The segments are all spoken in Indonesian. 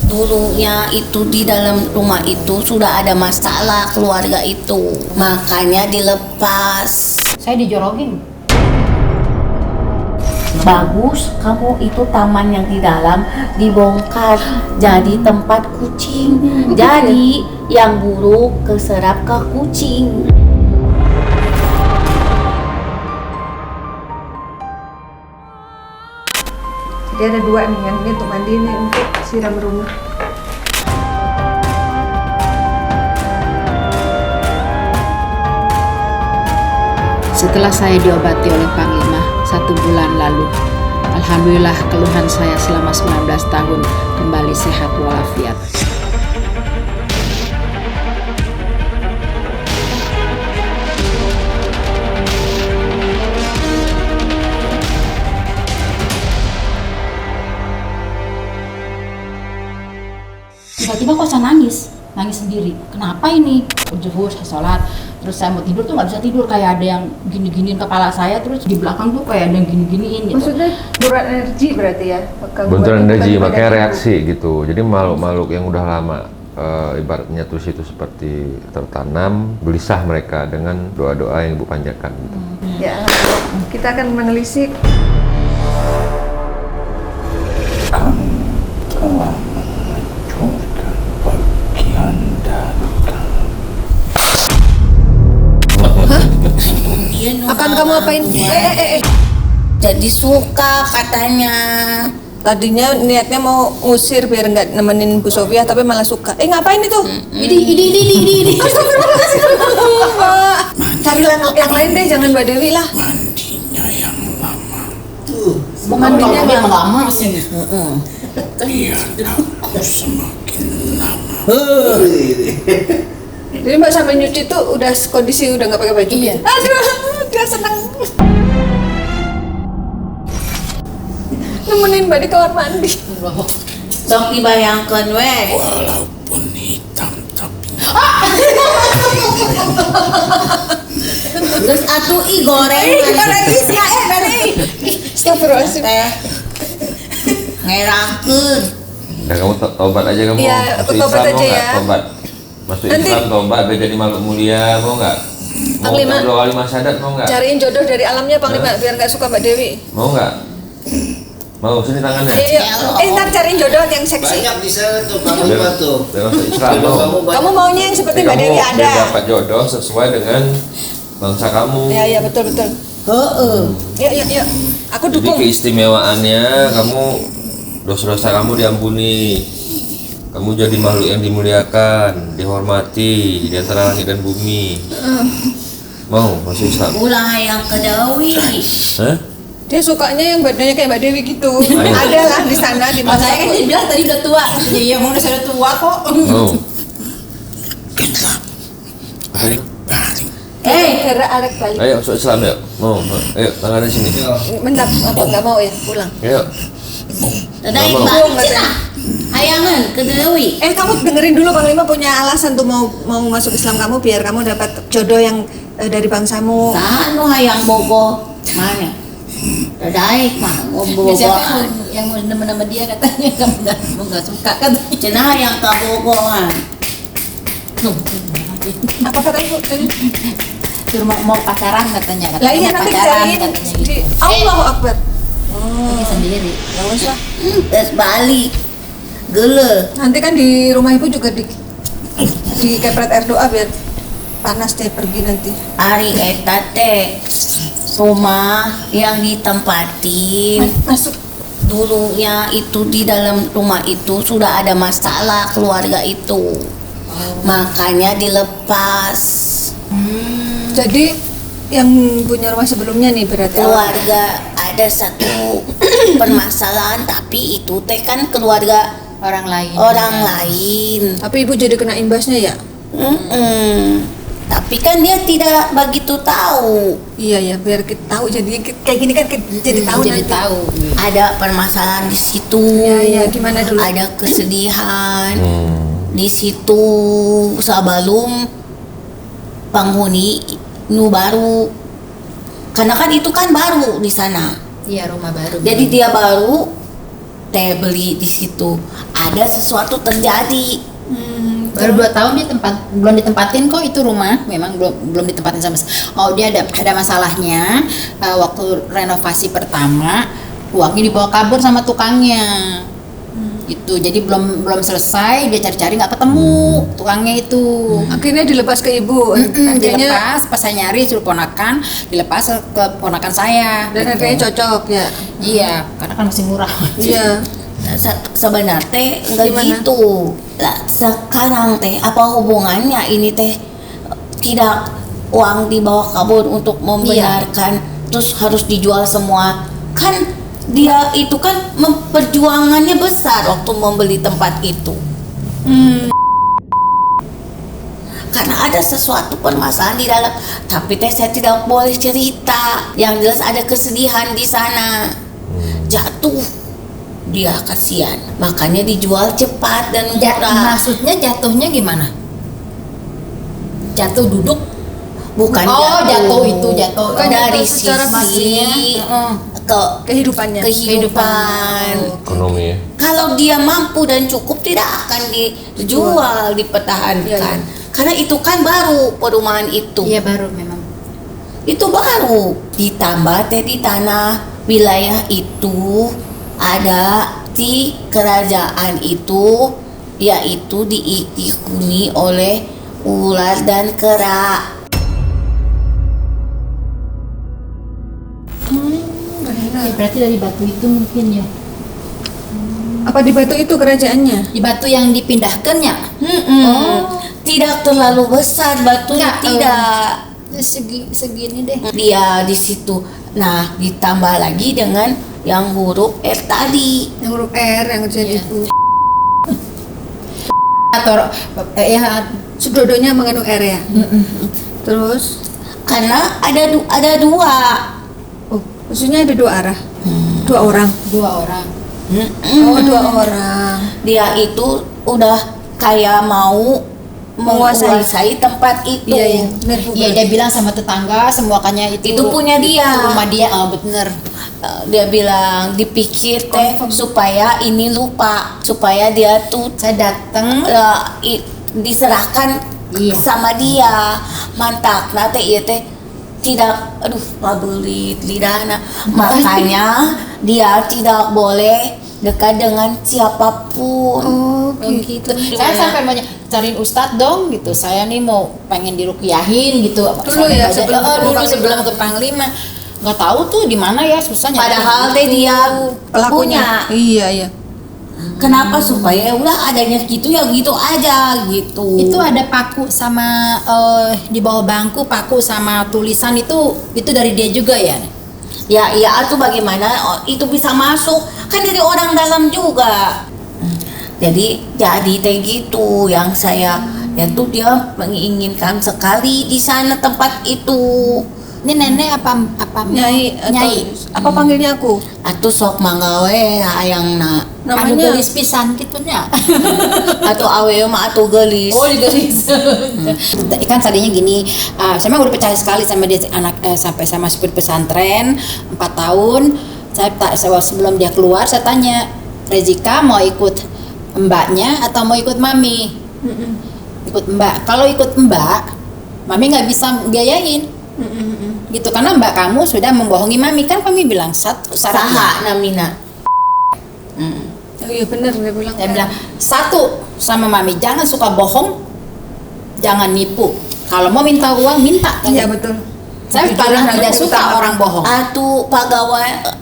Dulunya itu di dalam rumah itu sudah ada masalah keluarga itu, makanya dilepas. Saya dijorokin. Bagus, kamu itu taman yang di dalam dibongkar jadi tempat kucing. Jadi yang buruk keserap ke kucing. Jadi ada dua nih, yang ini untuk mandi, ini untuk siram rumah. Setelah saya diobati oleh Panglima 1 bulan lalu, alhamdulillah keluhan saya selama 19 tahun kembali sehat walafiat. Tiba-tiba kok saya nangis sendiri. Kenapa ini? Zuhur, saya sholat, terus saya mau tidur tuh nggak bisa tidur, kayak ada yang gini-giniin kepala saya, terus di belakang tuh kayak ada yang gini-giniin gitu. Maksudnya benturan energi berarti ya? Benturan energi, makanya reaksi gitu. Jadi makhluk-makhluk yang udah lama ibaratnya tuh situ seperti tertanam, gelisah mereka dengan doa-doa yang Ibu panjatkan gitu. Ya, kita akan menelisik. Akan kamu apain? Jadi suka katanya. Tadinya niatnya mau ngusir biar nggak nemenin Bu Sofia, tapi malah suka. Ngapain itu? Ini. Cari yang lain deh, jangan Mbak Dewi lah. Mandinya yang lama. Mandinya yang lama sih. Biar aku semakin lama. Jadi Mbak sampai nyuci tuh udah kondisi udah nggak pakai baju. Iya. Aduh, dia seneng. Nemenin Mbak di kamar mandi. Sok dibayangkan weh. Walaupun hitam tapi Terus atuh goreng. Astagfirullahaladzim. Ngerakeun. Dan kamu tobat aja kamu. Iya, Masuk tobat Islam, aja mau nggak? ya. Tobat. Masuk Nanti- Islam tobat biar jadi makhluk mulia, mau nggak? Mau Panglima. dua kali syahadat, mau nggak? Cariin jodoh dari alamnya Panglima biar nggak suka Mbak Dewi. Mau nggak? Mau, sini tangannya. Ayo. Ntar cariin jodoh yang seksi. Banyak di sana tuh Panglima tuh. Biar masuk Islam, Jodoh mau. kamu banyak. Kamu maunya yang seperti Jadi Mbak Dewi kamu ada. biar dapat jodoh sesuai dengan bangsa kamu. Iya betul. Heeh. Yuk. Aku Jadi dukung. keistimewaannya kamu dosa-dosa kamu diampuni. Kamu jadi makhluk yang dimuliakan, dihormati di antara langit dan bumi. Mau masuk Islam? Ulah yang kedawi. Hah? Dia sukanya yang badannya kayak Mbak Dewi gitu. Ayo. Ada lah di sana di Mas masa saya kan dia bilang tadi udah tua. Iya, mau saya udah tua kok. Mau? Islam balik. Gara Alek balik. Ayo masuk Islam yuk. Mau? Ayo tangannya sini. Mendak apa nggak mau ya pulang. Ayo. Tadai Nggak mau. balik lah. Hayangan kedawi. Kamu dengerin dulu Panglima punya alasan tuh mau masuk Islam kamu biar kamu dapat jodoh yang dari bangsamu. Sanu hayang bogo. Mana? Tadai mah bogo. Biasanya yang mau nemen sama dia katanya kamu nggak suka katanya. Cenah hayang kabogohan. Apa kata ibu tadi? Suruh mau pacaran katanya. Lah iya Mau nanti pacaran cariin katanya di gitu. Allahu Akbar. Pergi sendiri. Nggak usah. Terus balik. Gele. Nanti kan di rumah ibu juga di kepret air doa biar panas deh pergi nanti. Ari eta teh rumah yang ditempatin. Masuk. Dulunya itu di dalam rumah itu sudah ada masalah keluarga itu. Makanya dilepas. Jadi yang punya rumah sebelumnya nih berarti Keluarga ada satu permasalahan, tapi itu teh kan keluarga Orang lain. orang lain. Tapi ibu jadi kena imbasnya ya? Tapi kan dia tidak begitu tahu. Iya biar kita tahu jadi kayak gini kan jadi tahu Jadi nanti. tahu. Ada permasalahan di situ. Iya, gimana dulu? Ada kesedihan di situ sebelum penghuni nu baru. Karena kan itu kan baru di sana. Iya, rumah baru. Jadi dia baru teh beli di situ, ada sesuatu terjadi. Baru 2 tahun dia belum ditempatin kok itu rumah, memang belum ditempatin sama. Oh dia ada masalahnya waktu renovasi pertama uangnya dibawa kabur sama tukangnya. Gitu, jadi belum selesai dia cari-cari nggak ketemu tukangnya itu. Akhirnya dilepas ke ibu. Dilepas pas saya nyari suruh ponakan, dilepas ke ponakan saya. Dan gitu. harganya cocok ya. Iya, karena kan masih murah. Iya. Sebenarnya teh enggak Gimana? gitu. Lah sekarang teh apa hubungannya ini teh tidak uang dibawa kabur untuk membenarkan terus harus dijual semua. Kan dia itu kan perjuangannya besar waktu membeli tempat itu. Karena ada sesuatu permasalahan di dalam, tapi teh saya tidak boleh cerita. Yang jelas ada kesedihan di sana. Jatuh. Dia kasihan, makanya dijual cepat dan murah. Maksudnya jatuhnya gimana? Jatuh duduk? Bukan jatuh itu jatuh. Bukan dari jatuh secara sisi Kehidupannya. kehidupan. Ekonomi ya. Kalau dia mampu dan cukup tidak akan dijual, dipertahankan. Karena itu kan baru perumahan itu. Iya baru memang. Itu baru. Ditambah teh di tanah wilayah itu ada di kerajaan itu, yaitu dihuni oleh ular dan kera. Ya, berarti dari batu itu mungkin ya. Apa di Batu itu kerajaannya? Di batu yang dipindahkan ya? Tidak terlalu besar batunya, Enggak, tidak. Segini deh. Dia di situ. Nah, ditambah lagi dengan yang huruf R tadi. Yang huruf R yang kerjaan ibu. Atau ya Sudodonya mengandung R ya. Terus, Karena ada dua. oh, maksudnya ada 2 arah. 2 orang. 2 orang. Oh, 2 orang. Dia itu udah kayak mau menguasai tempat itu. Iya, iya. Benar, Bu. Iya dia bilang sama tetangga semuanya itu Itu punya dia. itu rumah dia. Oh bener. Dia bilang dipikir teh supaya ini lupa, supaya dia tuh Saya datang diserahkan Iya. sama dia. Mantap, teh ieu teh tidak, aduh pabelit lidahna. Makanya dia tidak boleh dekat dengan siapapun. Oh, gitu. Saya sampai banyak cariin ustadz dong gitu. Saya nih mau pengen dirukiyahin gitu. Dulu Sampai ya, baca- sebelum ke dulu Panglima. sebelum ke Panglima. Nggak tahu tuh di mana ya susahnya. Padahal teh dia punya. Iya, iya. Kenapa supaya udah adanya gitu ya gitu aja gitu. Itu ada paku sama di bawah bangku paku sama tulisan itu dari dia juga ya. Ya iya atuh bagaimana itu bisa masuk kan dari orang dalam juga. Jadi teh gitu yang saya ya tuh dia menginginkan sekali di sana tempat itu. Ini nenek apa Nyai atau Nyai. apa panggilnya aku? Atuh sok manggawe hayangna Anu Namanya gelis pisan gitunya. atau awe mah atuh geulis. Oh digelis. Kan tadinya gini, saya mah udah percaya sekali sama dia sampai saya masuk ke pesantren 4 tahun. Saya sebelum dia keluar saya tanya, Rezika mau ikut mbaknya atau mau ikut mami? Ikut mbak. Kalau ikut mbak, mami nggak bisa biayain. Gitu karena mbak kamu sudah membohongi mami kan kami bilang satu syaratnya. Saha namina. Oh iya benar dia bilang. Saya bilang satu sama mami jangan suka bohong, jangan nipu. Kalau mau minta uang minta. Iya betul. Saya paling tidak suka orang bohong. Atuh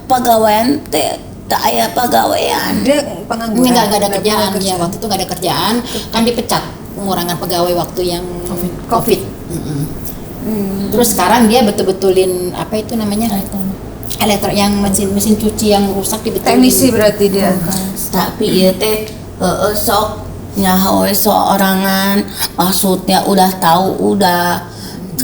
pegawaian teh tak aya pegawaian. Dia pengangguran. Ini nggak ada Nggak kerjaan pernah ya kerja. waktu itu nggak ada kerjaan kan dipecat pengurangan pegawai waktu yang COVID. Terus sekarang dia betul-betulin apa itu namanya yang mesin cuci yang rusak dibetulin. Teknisi berarti dia. Tapi ieu teh sok nyaho seorangan maksudnya udah tahu udah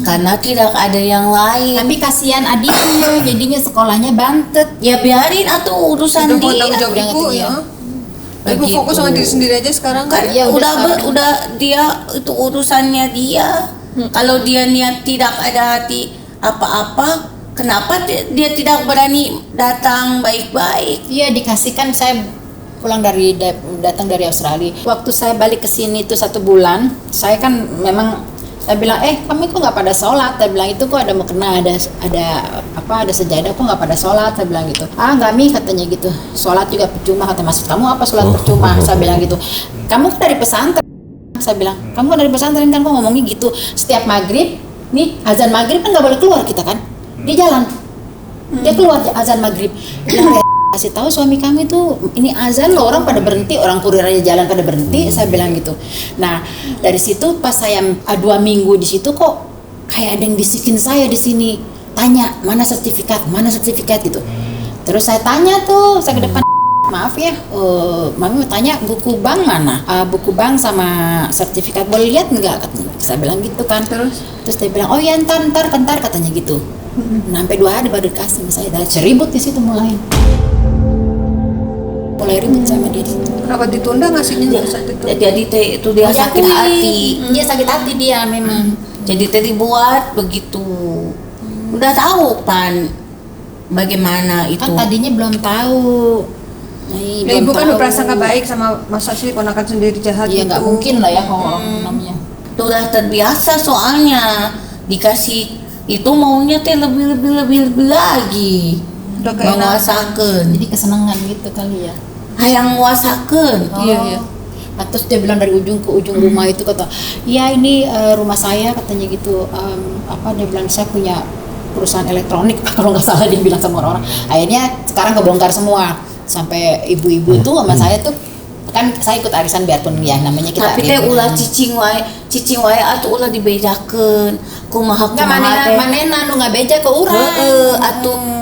karena tidak ada yang lain. Tapi kasihan adiknya jadinya sekolahnya bantet. Ya biarin atuh urusan Udah mau dia. tanggung jawab udah ibu ngerti ya. ya. Ibu Begitu. fokus sama diri sendiri aja sekarang Kan Ya, udah dia itu urusannya dia. Kalau dia niat tidak ada hati apa-apa, kenapa dia tidak berani datang baik-baik? Iya dikasihkan saya datang dari Australia. Waktu saya balik ke sini itu 1 bulan, saya kan memang saya bilang, kamu kok nggak pada sholat? Saya bilang, itu kok ada mukena, ada sejadah, kok nggak pada sholat? Saya bilang gitu. Nggak Mi, katanya gitu. Sholat juga percuma, kata maksud kamu apa sholat percuma? Saya bilang gitu. Kamu kan dari pesantren. Saya bilang, kamu kan dari pesantren kan, kok ngomongnya gitu. Setiap maghrib, nih azan maghrib kan nggak boleh keluar kita kan? Dia jalan, dia keluar azan maghrib. Bilang, kasih tahu suami kami tuh ini azan loh, orang pada berhenti, orang kurir aja jalan pada berhenti. Saya bilang gitu. Nah dari situ pas saya 2 minggu di situ, kok kayak ada yang bisikin saya di sini, tanya mana sertifikat gitu. Terus saya tanya tuh, saya ke depan, maaf ya, mami mau tanya buku bank mana? Buku bank sama sertifikat boleh lihat nggak? Saya bilang gitu kan. Terus dia bilang, oh ya ntar katanya gitu. Nah, sampai 2 hari baru dikasih sama saya. Ribut di situ mulai ribut sama dia. Kenapa ditunda ngasihnya saat itu? Jadi itu dia sakit hati. Dia sakit hati dia memang. Jadi dibuat begitu. Udah tahu kan bagaimana itu. Kan tadinya belum tahu. Ya, ibu kan berprasangka baik sama masa sih ponakan sendiri jahat gitu. Iya, nggak mungkin lah ya kalau orang namanya. Udah terbiasa soalnya dikasih itu maunya teh lebih lagi. Udah menguasakan. Jadi kesenangan gitu kali ya. Hayang nguasakan. Iya. Nah, terus dia bilang dari ujung ke ujung rumah itu, kata, ya ini rumah saya, katanya gitu. Dia bilang saya punya perusahaan elektronik, kalau nggak salah dia bilang sama orang-orang. Akhirnya sekarang kebongkar semua. Sampai ibu-ibu tuh sama saya tuh, kan saya ikut arisan biarpun ya namanya kita. Tapi teh ulah cicing wae atuh ulah dibedakeun kumaha teh. Manena nu ngabeja ke urang. Atuh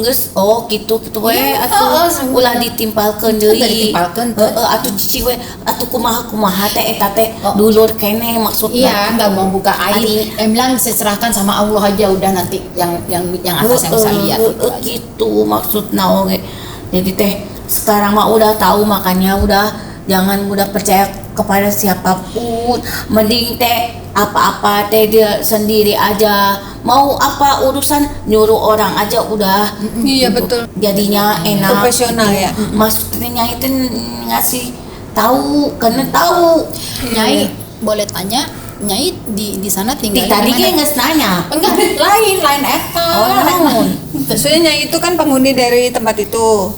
geus gitu we atuh ulah ditimpalkeun deui. Atuh cicing we atuh kumaha teh eta teh dulur kene maksudna. Iya, enggak mau buka aib. Bilang serahkan sama Allah aja udah, nanti yang atas yang bisa lihat gitu maksudna oge. Jadi teh sekarang mah udah tahu, makanya udah jangan mudah percaya kepada siapapun. Mending teh apa-apa teh dia sendiri aja, mau apa urusan nyuruh orang aja udah. Iya betul. Jadinya enak. Profesional ya. Maksudnya itu ngasih tahu karena tahu. Nyai boleh tanya, Nyai di sana tinggal tadi dia nggak nanya. Enggak, lain eta. Oh, sebenarnya Nyai itu kan penghuni dari tempat itu.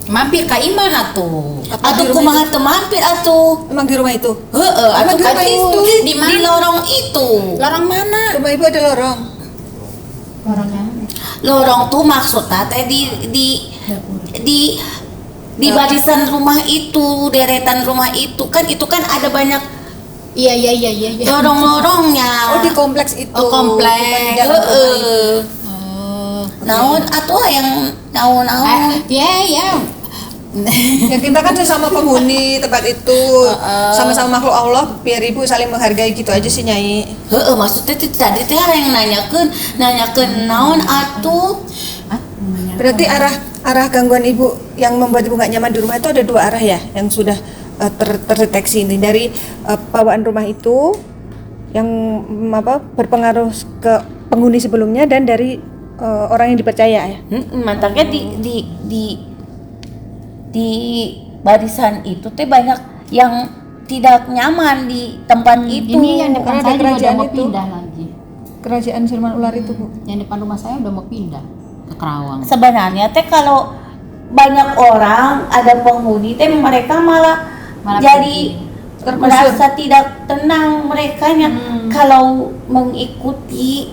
Mampir ka imah atuh. Atuh kumaha teu mampir atuh. Emang di rumah itu? Atuh di kan rumah itu itu. di lorong itu. Lorong mana? Rumah ibu ada lorong. Lorongnya. Lorong tuh maksudnya teh di barisan rumah itu, deretan rumah itu kan ada banyak. Iya. Lorong-lorongnya. Oh, di kompleks itu. Oh, kompleks. Naon atuh yang naon. Ya. Ya kita kan sesama penghuni tempat itu, sama-sama makhluk Allah, biar ibu saling menghargai gitu aja sih Nyai. Maksudnya tadi teh yang nanyakeun naon atuh. Berarti arah gangguan ibu yang membuat ibu nggak nyaman di rumah itu ada 2 arah ya, yang sudah terdeteksi ini dari bawaan rumah itu yang berpengaruh ke penghuni sebelumnya dan dari orang yang dipercaya ya. Mantaknya di barisan itu teh banyak yang tidak nyaman di tempat itu. Ini yang depan Karena saya ada kerajaan udah mau itu. pindah lagi. Kerajaan siluman ular itu, Bu. Yang depan rumah saya udah mau pindah ke Kerawang. Sebenarnya teh kalau banyak orang ada penghuni teh mereka malah jadi merasa tidak tenang merekanya. Kalau mengikuti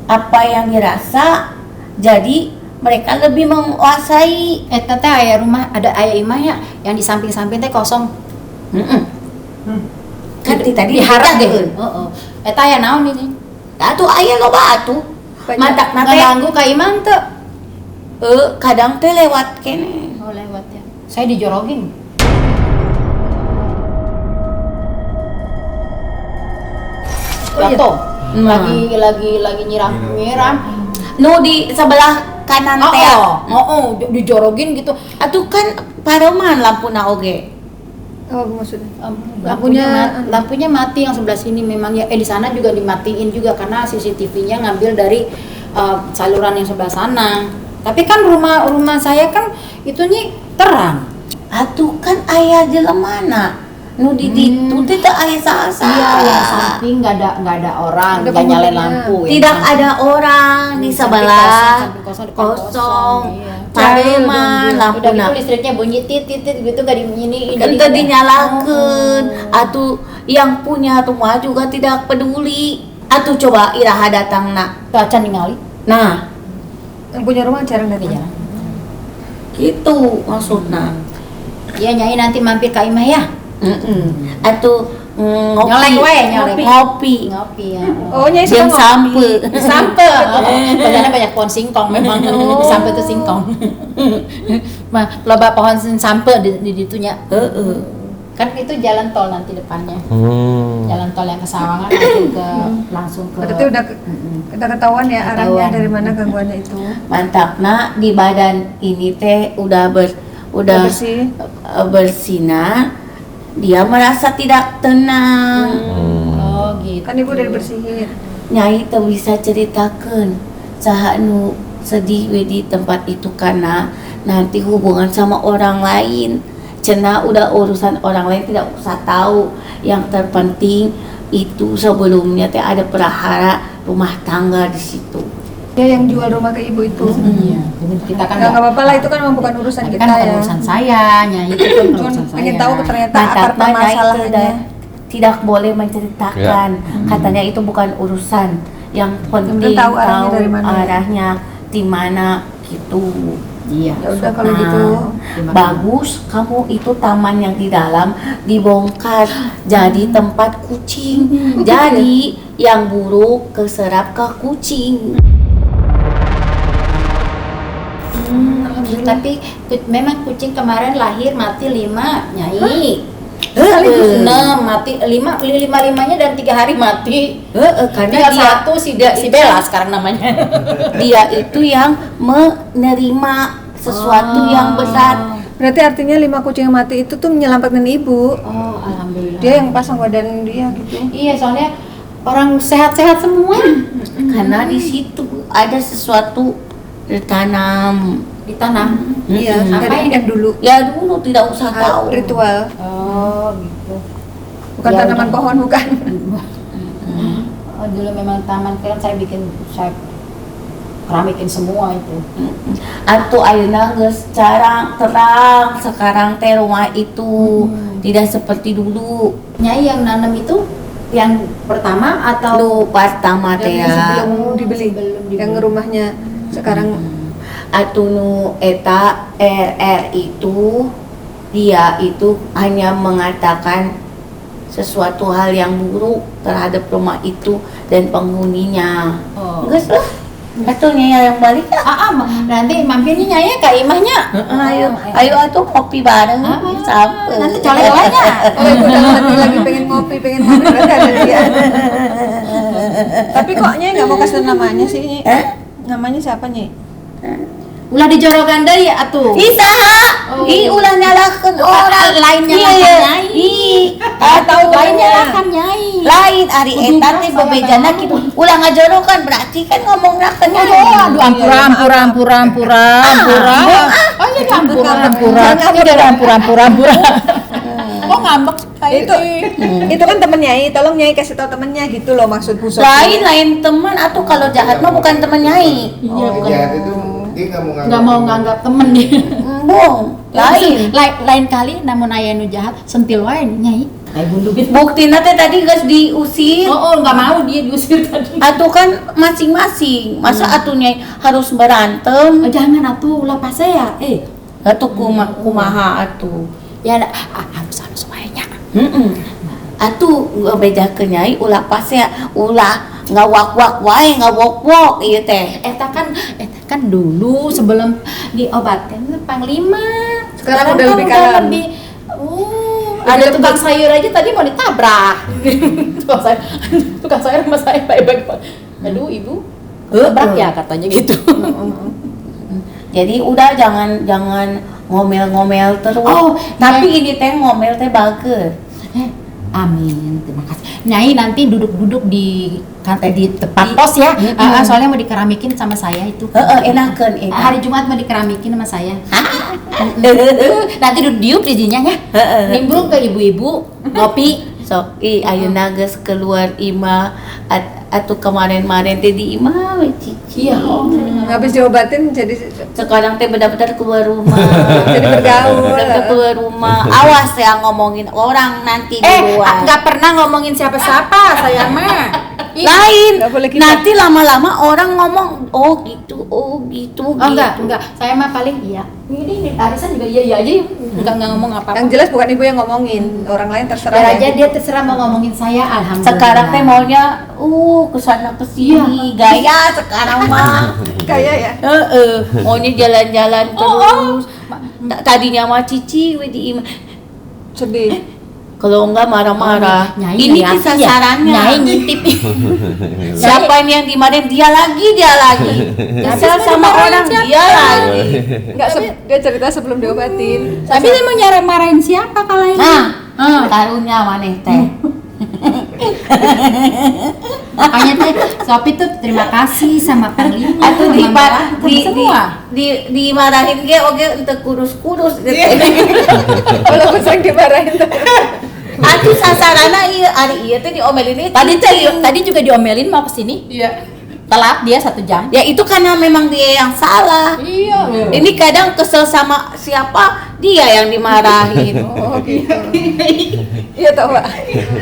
apa yang dirasa, jadi mereka lebih menguasai. Teh aya rumah, ada aya imahnya yang di samping-samping teh kosong. Kan tadi diharap deh. Eta aya naon ini? Atuh aya loba atuh. Matakna teh nganggu ka imah teu? Kadang teh lewat kene. Oh, lewat ya. Saya dijorogin. Jatuh. Lagi nyiram. Nu di sebelah kanan teh. Dijorogin gitu. Atuh kan paroman lampuna oge. Oh, maksudnya? Lampunya mati yang sebelah sini memang ya. Di sana juga dimatiin juga karena CCTV-nya ngambil dari saluran yang sebelah sana. Tapi kan rumah saya kan itunya terang. atuh kan ayah jelemana nu di ditu teh teu aya saha-saha. Iya, yang samping nggak ada orang, nggak nyalain lampu. yang Tidak samping. ada orang di Samping sebelah. samping kosong, depan Kosong. Iya. Pareman Udah lampuna. gitu listriknya bunyi titit gitu nggak dinyalain. Ente dinyalakeun. Atuh yang punya rumah juga tidak peduli. Atuh coba iraha datangna. Kaca ningali. Nah, Yang punya rumah jarang datang. Iya. gitu maksudna. Iya Nyai nanti mampir ke Imah ya. Atuh ngopi. Nyolek we, nyolek. Ngopi. Ngopi ya. Oh, Nyai suka Yang sampe. Sampe. Padahal banyak pohon singkong memang. Sampe itu singkong. Mah loba pohon sampe di ditunya. Kan itu jalan tol nanti depannya. Jalan tol yang ke Sawangan langsung ke Berarti udah ketahuan ya arahnya Ketahuan. dari mana gangguannya itu. Mantapna di badan ini teh udah Bersih. bersinar. Dia merasa tidak tenang. Oh gitu. Kan ibu udah dibersihin. Nyai teu bisa ceritakeun saha nu sedih we di tempat itu karena nanti hubungan sama orang lain. Cenah udah urusan orang lain tidak usah tahu. Yang terpenting itu sebelumnya teh ada prahara rumah tangga di situ. Ya yang jual rumah ke ibu itu. Iya. Kita kan Nggak apa-apa lah, itu kan memang bukan urusan tapi kita kan bukan ya. urusan saya, Nyai itu kan bukan Cuman urusan saya. pengen tahu ternyata akar Mantapna Nyai permasalahannya. tidak boleh menceritakan. Katanya itu bukan urusan. Yang penting tahu tahu arahnya dari mana. arahnya di mana gitu. Iya. Ya udah kalau Nah, gitu. bagus kamu itu taman yang di dalam dibongkar jadi tempat kucing. Jadi yang buruk keserap ke kucing. Tapi memang kucing kemarin lahir mati 5, Nyai. Sekaligus 6 mati 5-5-nya dan 3 hari mati. Karena Tinggal dia, satu si Bella sekarang namanya. dia itu yang menerima sesuatu yang berat. Berarti artinya 5 kucing yang mati itu tuh menyelamatkan ibu. Oh, alhamdulillah. Dia yang pasang badan dia gitu. Iya, soalnya orang sehat-sehat semua. Karena di situ ada sesuatu tertanam. Ditanam. Iya, Apa dari ini? yang dulu. Ya dulu tidak usah tahu. Ritual. Oh, gitu. Bukan Ya tanaman udah. pohon, bukan. Oh, dulu memang taman kan saya keramikin semua itu. Atuh ayeuna geus terang sekarang teh rumah itu tidak seperti dulu. Nyai yang nanam itu yang pertama atau Lu pertama teh Yang ya. sebelum dibeli. Sebelum dibeli. Yang rumahnya sekarang Atuh nu eta RR itu dia itu hanya mengatakan sesuatu hal yang buruk terhadap rumah itu dan penghuninya. Oh. Geus lah. Atuh Nyai yang balik ya. Nanti mampirnya Nyai ke Imahnya. Ayo atuh kopi bareng sampai. Nanti colek-coleknya. oh ibu dalam hati lagi pengen ngopi berarti ada dia. Tapi kok Nyai nggak mau kasih namanya sih Nyai? Namanya siapa Nyai? Ulah dijorokan deui atuh. Isaha, ulah nyalakeun orang lainnya Iya, makan iya. Nyai. Tahu Lainnya makan Nyai. lain ari eta teh bebejana kitu. Ulah ngajorokan berarti kan ngomongna ke Nyai. Aduh, ampura. Oh iya ampura. Kok ngambek Itu kan temen Nyai, tolong Nyai kasih tahu temennya gitu loh maksud Bu Sofi. Lain teman atau kalau jahat mah bukan teman Nyai. Iya, jahat itu dia nggak mau nganggap temen dia. Bong, lain. Lain kali namun aya nu jahat sentil wae Nyai. Ai bundugit. Buktina teh tadi geus diusir. Oh, nggak mau dia diusir tadi. Atuh kan masing-masing. Masa atuh Nyai harus berantem? Oh, jangan atuh ulah pase ya. Atuh kumaha atuh. Ya harus wae nya. Atuh bedakeun Nyai ulah pas ya, ulah ngawak-wak wae, ngawok-wok ieu teh. Eta kan dulu sebelum diobatin Panglima. Sekarang udah kan lebih kalem. lebih, ada tukang sayur aja tadi mau ditabrak. tukang sayur sama saya baik-baik. Aduh ibu, tabrak ya katanya gitu. Jadi udah jangan ngomel-ngomel terus. Oh, tapi ini teh ngomel teh bagus. Amin, terima kasih. Nyai nanti duduk-duduk di tempat pos ya. Soalnya mau dikeramikin sama saya itu. Enakan, enak. Hari Jumat mau dikeramikin sama saya. Nanti duduk dijinya ya. Nimbrung ke ibu-ibu, ngopi. So, ayeuna geus keluar Ima atau kemarin-kemarin teh di Ima we Cici. Iya. Habis diobatin jadi Sekarang teh benar-benar keluar rumah. jadi bergaul. Benar-benar keluar rumah. Awas ya ngomongin orang nanti di luar. Nggak pernah ngomongin siapa-siapa saya mah. Lain. Nggak boleh kita. Nanti lama-lama orang ngomong, oh gitu. Oh enggak. Saya mah paling iya. Ini arisan juga iya aja. Enggak ngomong apa-apa. Yang jelas bukan ibu yang ngomongin, orang lain terserah. Biar ya. aja dia terserah mau ngomongin saya, alhamdulillah. Sekarang teh maunya kesana kesini gaya sekarang mah. Kayak ya. Maunya jalan-jalan terus. Tadinya mah Cici we di Ima. Sedih. Kalau enggak marah-marah. Nyai Ini ngeliatin sasarannya. Nyai ngintip. Siapa ini yang dimarahin? Dia lagi. Kesel sama orang dia lagi. Enggak dia cerita sebelum diobatin. Tapi dia mau marahin siapa kalau ini? Nah, karunya maneh teh. Makanya teh Sopi tuh terima kasih sama Panglima. Atau semua. dimarahin ge oge untuk kurus-kurus gitu. Walaupun sering dimarahin. Atuh sasarana ieu ari ieu teh diomelin Tadi juga diomelin mau kesini. Iya. Telat dia 1 jam. ya itu karena memang dia yang salah. Iya. Ini kadang kesel sama siapa, dia yang dimarahin. Oh gitu. Iya toh Mbak.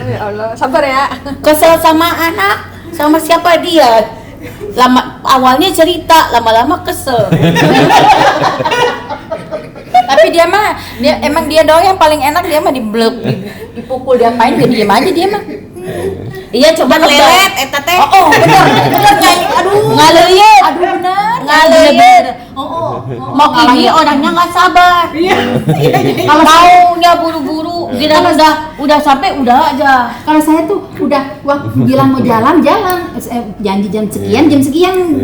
Ya Allah, sabar ya. Kesel sama anak, sama siapa dia. Awalnya cerita, lama-lama kesel. Tapi dia mah emang dia doang yang paling enak, dia mah dipukul diapain dia diam aja dia mah. Iya coba lelet eta teh. Oh, benar Nyai. Aduh. Ngaleuyeut. Aduh benar. Ngaleuyeut. Oh. Mau ini orangnya nggak sabar. Kalau maunya buru-buru, dia udah sampai udah aja. Kalau saya tuh udah bilang mau jalan, janji jam sekian.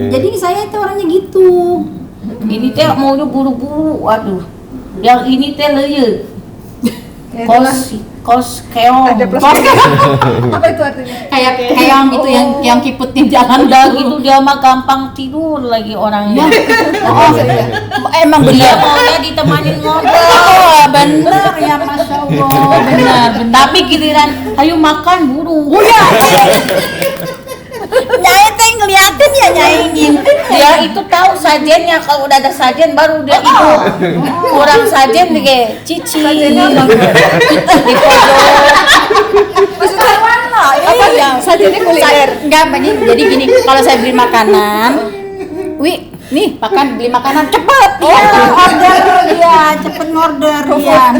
Jadi saya tuh orangnya gitu. Ini teh maunya buru-buru, waduh. Yang ini teh leuyeut. Kos keong. Ada plus. Apa itu artinya? Kayak keong gitu yang kiputin jalan Udah gitu dia mah gampang tidur lagi orangnya. Emang Dia bener. maunya ditemanin ngobrol. Oh, bener ya Masya Allah. Benar. Tapi giliran ayo makan buru. Nyai teh ngeliatin ya Nyai ngintip. Dia itu tahu sajennya, kalau udah ada sajen baru dia itu. Kurang sajen ge Cici. Di pojok. Maksudnya apa ya? Sajiannya kuliner. Enggak, jadi gini, kalau saya beli makanan, nih beli makanan cepet. Order dia, cepet ngorder dia.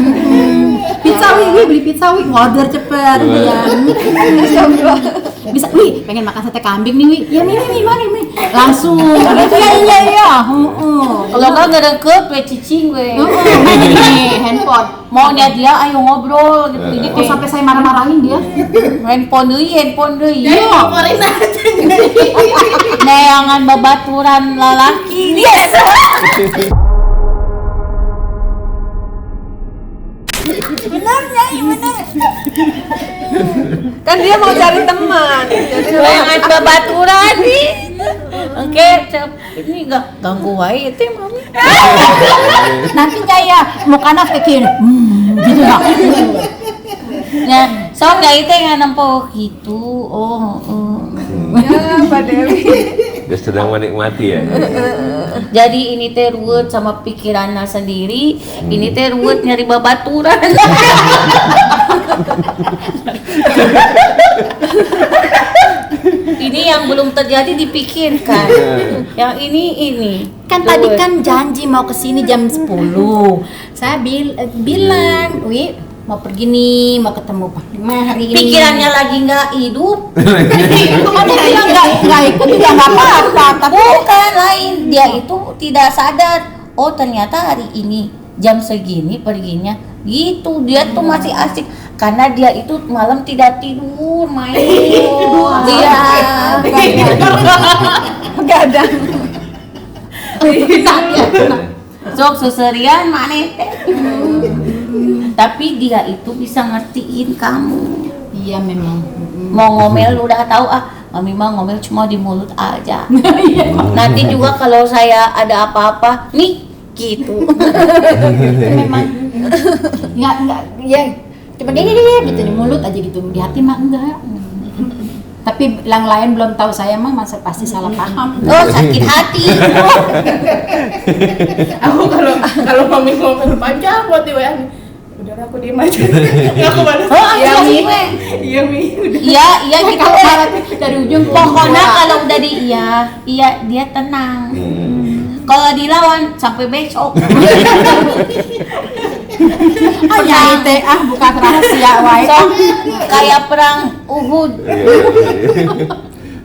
Pizza beli pizza ngorder cepet dia. Bisa, pengen makan sate kambing nih, ya mari langsung. Iya. Kalau enggak ngerekep we cicing we. Nih handphone. Maunya dia ayo ngobrol gitu. Ini Kok sampai saya marah-marahin dia? handphone deui. Iya. Neangan babaturan lalaki. Yes. Benar Nyai, benar. Kan dia mau cari teman. Jadi Neangan babaturan nih. Oke, ini enggak ganggu wae teh mami. Nanti Nyai mau kana pikir. Gitu lah. Nah, sok Nyai teh ngampo gitu. ya Mbak Dewi. Dia sedang menikmati ya. Jadi ini teh ruwet sama pikirannya sendiri. Ini teh ruwet nyari babaturan. Ini yang belum terjadi dipikirkan. Yang ini. Kan tadi kan janji mau kesini jam 10. Saya bilang, mau pergi nih, mau ketemu Panglima hari ini. Pikirannya lagi nggak hidup. Ada bilang nggak ikut juga nggak apa-apa. Tapi Bukan lain, dia itu tidak sadar. Oh ternyata hari ini jam segini perginya. Gitu, dia tuh masih asik. Karena dia itu malam tidak tidur, main. Dia Begadang. sok seserian maneh teh. Tapi dia itu bisa ngertiin kamu. Iya memang. Mau ngomel udah tahu mami mah ngomel cuma di mulut aja. Nanti juga kalau saya ada apa-apa nih gitu. Memang nggak ya cuma dia gitu di mulut aja gitu, di hati mah enggak. Tapi yang lain belum tahu, saya mah masa pasti salah paham. Oh, sakit hati. Aku kalau mami ngomel panjang buat di WA, udah aku diem aja. Nggak aku balas. Oh, Iya aku Mi, juga. iya Mi. Udah. Iya gitu. Kalau marah tuh dari ujung Pokoknya kalau udah di iya dia tenang. Kalau dilawan sampai besok. nyai teh bukan rahasia wae. So, kayak perang Uhud.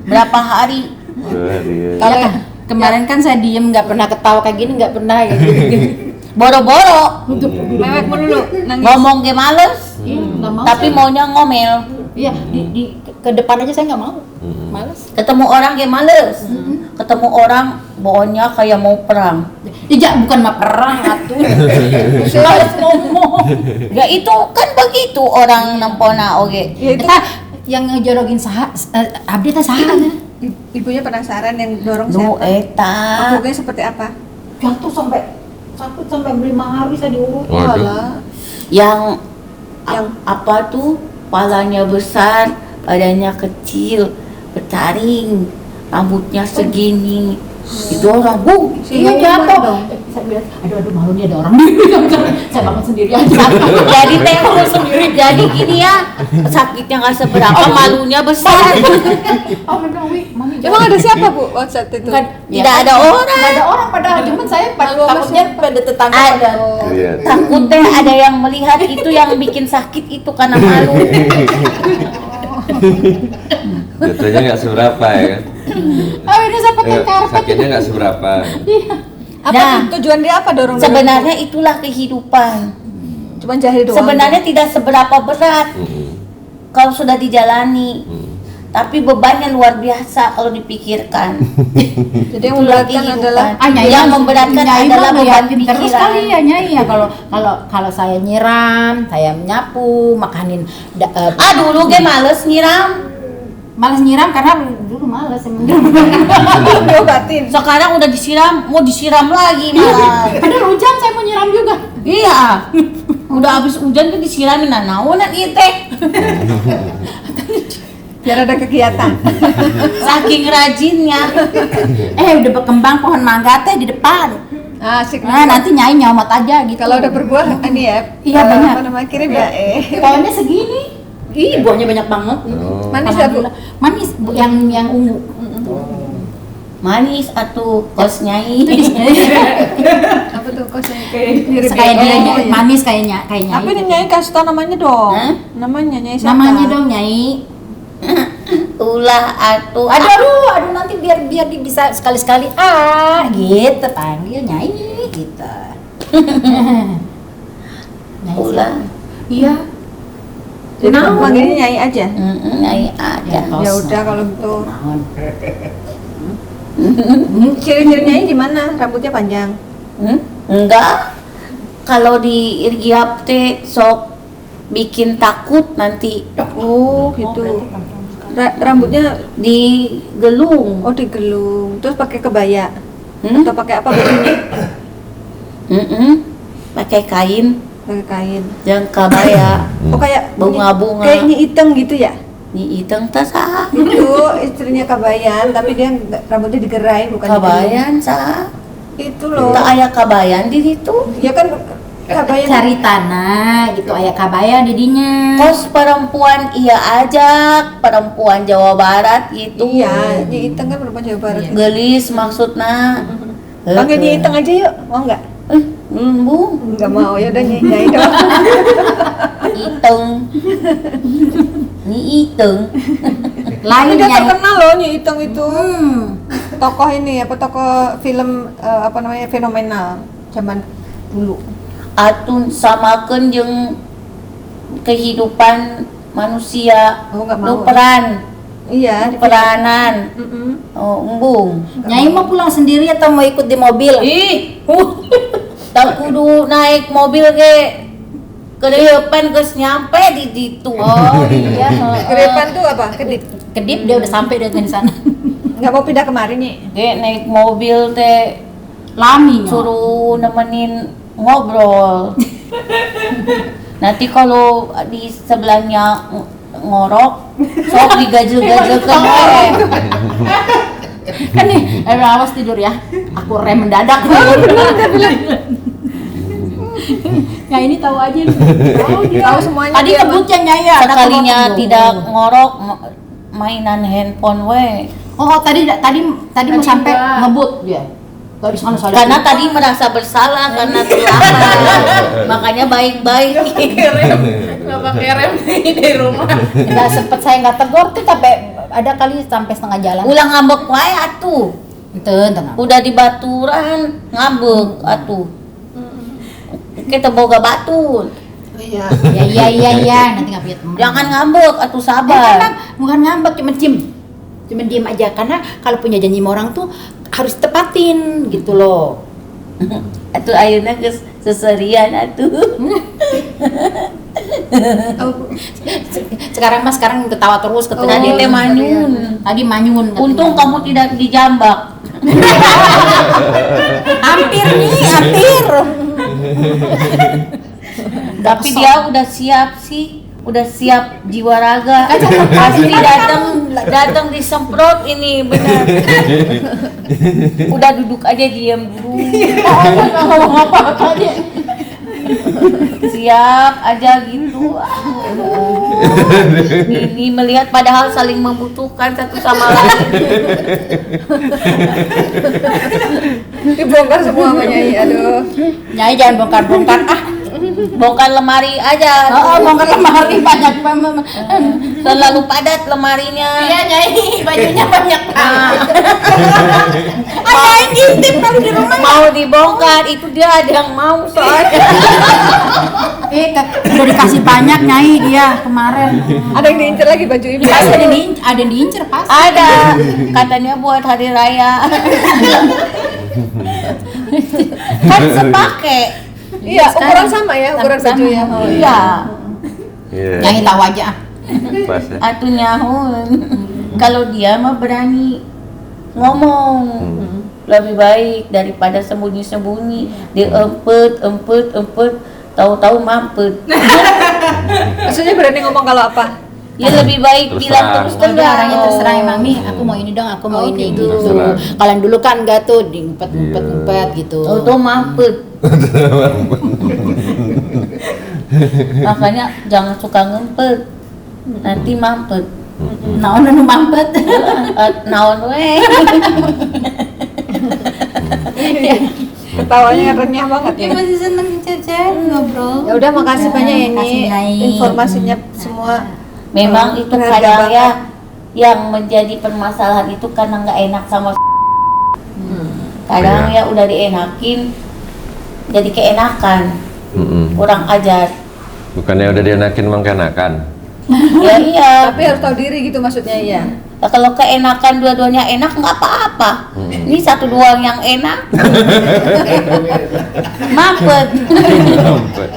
Berapa hari? Kalau kemarin kan saya diem, nggak pernah ketawa kayak gini, nggak pernah kayak gini. Boro-boro Mewek mulu nangis. ngomong ke males, Nggak mau. tapi maunya ngomel. Iya, di ke depan aja saya nggak mau. Males. Ketemu orang ke males. Ketemu orang bohongnya kayak mau perang. Iya, bukan mah perang atuh. Males ngomong. Ya itu kan begitu orang nampona oge. Ya, itu Kita yang ngejorogin saha, abdi teh saha? ibunya penasaran yang dorong Nu siapa? eta Pokoknya seperti apa? Jatuh sampai sakit sampai 5 hari saya diurut. Waduh. Alah. yang Yang- apa tuh palanya besar, badannya kecil, bertaring, rambutnya segini. Itu orang bu. Iya jatuh. Saya bilang, aduh malu nih ada orang di saya bangun sendiri aja. Jadi tembok sendiri. Jadi gini ya, sakitnya nggak seberapa, malunya besar. Oh benar, Wi. Mami Emang ada siapa Bu WhatsApp itu? Tidak ada orang. Nggak ada orang padahal, cuman saya Malu sama takutnya siapa? pada tetangga Ada. pada. Iya. Takutnya ada yang melihat itu yang bikin sakit itu karena malu. Jatuhnya nggak seberapa ya kan? Oh ini saya pakai karpet. Sakitnya nggak seberapa. Apa Nah, tujuan dia apa dorong? Sebenarnya itulah kehidupan. Cuman jahil doang. Sebenarnya tidak seberapa berat kalau sudah dijalani. Tapi bebannya luar biasa kalau dipikirkan. Jadi yang Itulah memberatkan kehidupan. adalah Nyai yang mah- memberatkan Nyai adalah mah beban ngeliatin terus pikiran. kali ya Nyai ya, kalau saya nyiram, saya menyapu, makanin Dulu ge males nyiram. males nyiram karena dulu males emang. diobatin. Sekarang udah disiram, mau disiram lagi malah. Padahal hujan saya mau nyiram juga. Iya. Udah habis hujan tuh disiramin naonan ieu teh. Biar ada kegiatan. Saking rajinnya. Udah berkembang pohon mangga teh di depan. Asik. Nah, nanti Nyai nyomot aja gitu. Kalau udah berbuah ini ya. Iya, banyak. Apa namanya kirim ya? pohonnya segini. Ih, buahnya banyak banget. Manis ya Bu? Alhamdulillah. Manis, Bu, yang ungu. Manis atuh kos nyai. Apa tuh kosnya? Kayak dia iya. manis kayaknya Apa ini Nyai kasih tau namanya dong? Hah? Namanya Nyai siapa? namanya dong Nyai. Ulah atuh. Aduh nanti biar bisa sekali-sekali gitu panggil Nyai gitu. Nyai Ulah. Iya. Jadi panggilnya Nyai aja. Nyai aja. Ya udah kalau gitu. Naon. Ciri-ciri Nyai gimana? Rambutnya panjang. Enggak. Kalau di Irgiap teh sok bikin takut nanti Oh gitu. Rambutnya digelung. oh digelung. Terus pakai kebaya Hmm? atau pakai apa bajunya? Pakai kain Pakai kain. yang kabaya. Oh kayak Bunga-bunga. Kayak Nyi Iteng gitu ya? Ni iteng teh saha? Itu istrinya Kabayan, tapi dia rambutnya digerai bukan digelung. Kabayan saha? Itu loh. Tak aya kabayan di situ. Ya kan Kabayan Cari tanah gitu aya kabaya didinya. Kos perempuan iya ajak, perempuan Jawa Barat gitu. Iya, Nyi Iteng kan perempuan Jawa Barat. Gelis maksudna. Panggil Nyi Iteng aja yuk, mau nggak? Bu, Nggak mau, ya udah Nyai doang. iteng. Ni iteng. Tapi Lain dia Nyai. terkenal loh Nyi Iteng itu. Hmm. Tokoh ini apa tokoh film apa namanya fenomenal zaman dulu. Atun samakeun jeung kehidupan manusia. Oh, nggak mau. Nu peran, Iya, peranan. Mm-mm. Oh, embung. Nyai mau pulang sendiri atau mau ikut di mobil? Ih, tak kudu naik mobil ke ke depan geus nyampe di situ. Oh iya. Ke depan tuh apa? Kedip. Kedip dia udah sampai dia di sana. Nggak mau pindah kemari nih. Dia naik mobil teh Lami suruh nemenin ngobrol. Nanti kalau di sebelahnya ngorok, sok digajel-gajelkan. Kan nih, awas tidur ya. Aku rem mendadak. Nah ini tahu aja nih. Tahu semuanya. Tadi dia, ngebutnya Nyai ada Sekalinya telur. tidak ngorok, mainan handphone we. Oh tadi mau sampai ngebut dia. Dari sana saya. Karena tadi merasa bersalah karena terlambat. Makanya baik-baik. Nggak pakai rem di rumah. nggak sempet saya nggak tegur tuh sampai ada kali sampai setengah jalan. Ulang ngambek wae atuh. Tenang. Udah di baturan ngambek atuh. Kita boga batu. Iya. Iya nanti nggak punya teman. Jangan ngambek atuh sabar. Bukan ngambek cuma diem aja karena kalau punya janji sama orang tuh harus tepatin gitu loh. Atuh ayeuna geus seserian atuh. Sekarang ketawa terus ketemu Tadi teh manyun. Tadi manyun. katanya. Untung kamu tidak dijambak. hampir hampir. Tapi dia udah siap sih. Udah siap jiwa raga. Pasti datang disemprot ini benar. Udah duduk aja diam dulu. Apa-apa dia. Siap aja gitu. Ini melihat padahal saling membutuhkan satu sama lain. Dibongkar semua sama Nyai. Aduh. Nyai jangan bongkar-bongkar Bongkar lemari aja. bongkar lemari banyak Terlalu padat lemarinya. Iya Nyai, bajunya banyak banget. Ada yang intip kan di rumah. Mau dibongkar itu dia ada yang mau soalnya. udah dikasih banyak Nyai dia kemarin. Ada yang diincer lagi baju ibu. Ada yang diincer pas. Ada katanya buat hari raya. Kan sepake. Iya, ukuran sama ya, ukuran baju ya. Oh, iya. Iya. Nyai tahu aja. Pas ya. Atuh nyahun. Kalau dia mah berani ngomong. Lebih baik daripada sembunyi-sembunyi, diempet, tahu-tahu mampet. Maksudnya berani ngomong kalau apa? Ya lebih baik Terus bilang terang. terus Udah terang. orangnya terserah emang nih, aku mau ini dong, aku mau ini gitu. Terserah. Kalian dulu kan enggak tuh diempet gitu. Tahu-tahu mampet. Makanya jangan suka ngempet. Nanti mampet. Naon nu mampet. Naon we. Ketawanya renyah banget ya. Masih seneng cecet ngobrol. Ya udah makasih banyak ya Makasih, ini Nyai. informasinya semua. Memang itu berharga kadang banget. ya yang menjadi permasalahan itu karena nggak enak sama kadang ya udah dienakin jadi keenakan kurang ajar Bukannya udah dienakin emang keenakan. ya iya. Tapi harus tahu diri gitu maksudnya ya. Nah, kalau keenakan dua-duanya enak nggak apa-apa. Ini satu doang yang enak. Mampet.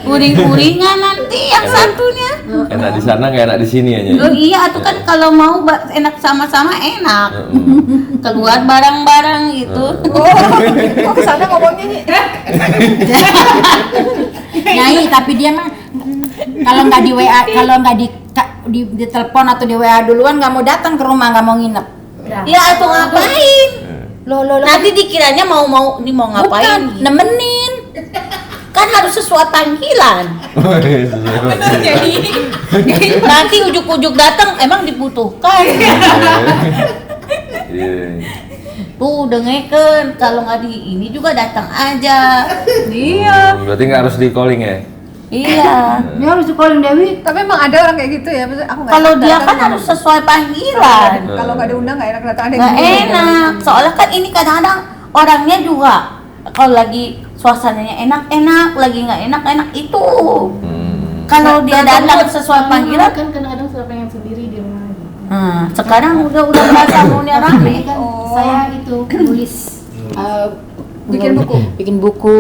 Uring-uringan nanti yang satunya. Enak di sana nggak enak di sini aja. Oh iya, tuh kan kalau mau enak sama-sama enak. Keluar bareng-bareng gitu. Oh, ke sana ngomongnya nih. Nyai, tapi dia mah kalau nggak di WA, kalau nggak di telepon atau di WA duluan nggak mau datang ke rumah, nggak mau nginep. Ya atau ngapain? Loh, Nanti dikiranya mau ngapain? bukan nemenin. Kan harus sesuai panggilan. Nanti ujuk-ujuk datang emang dibutuhkan. Iya. Tuh dengerin kalau nggak di ini juga datang aja. Iya. Berarti nggak harus di calling ya? Iya. Dia harus calling Dewi. Tapi emang ada orang kayak gitu ya. Maksudnya aku nggak Kalau enak dia datang. kan harus sesuai panggilan. Kalau nggak diundang nggak enak datang. Ada yang Nggak gitu. enak. Soalnya kan ini kadang-kadang orangnya juga kalau lagi suasananya enak-enak, lagi nggak enak-enak itu. Kalau dia datang sesuai panggilan, Kan kadang-kadang suka pengen sendiri di rumah. sekarang udah merasa maunya rame. Saya itu nulis Bikin buku? bikin buku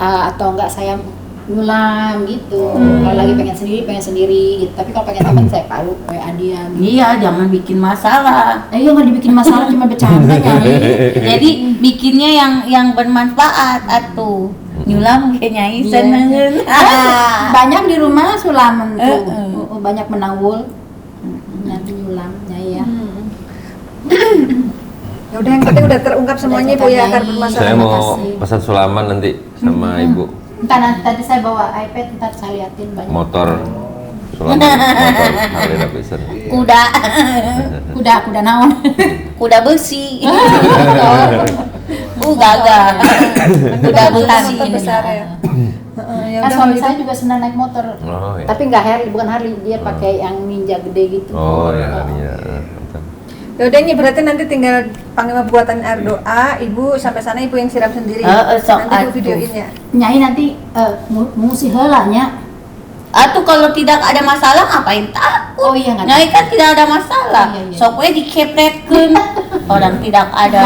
atau enggak saya nyulam gitu. Kalau lagi pengen sendiri gitu. Tapi kalau pengen teman saya palu WA dia. Gitu. Iya, jangan bikin masalah. Iya nggak dibikin masalah cuma bercanda Nyai. Jadi bikinnya yang bermanfaat atuh. Nyulam kayak Nyai Iya. seneng. Banyak di rumah sulaman tuh. Banyak menawul. Nanti nyulam Nyai ya. Ya udah, yang penting udah terungkap semuanya Ibu ya, akar Saya permasalahan. mau makasih. pesan sulaman nanti sama ibu. Entar nanti tadi saya bawa iPad, ntar saya liatin banyak. Motor sulaman, motor Harley Davidson. Kuda Kuda naon. kuda besi. Gagah. Kuda besi. Motor besar ya. Ya Kan udah, suami gitu. saya juga senang naik motor. Oh ya. Tapi nggak Harley, bukan Harley, dia pakai yang Ninja gede gitu. Oh ya, iya. Ya udah Nyi, berarti nanti tinggal panglima buatan air doa, Ibu sampai sana Ibu yang siram sendiri. Sok Nanti Ibu atuh. videoin ya. Nyai nanti musi heula nya. Atau kalau tidak ada masalah ngapain takut? Oh iya, nggak Nyai kan tidak ada masalah. Oh, iya. Sok we dikepretkeun. Orang tidak ada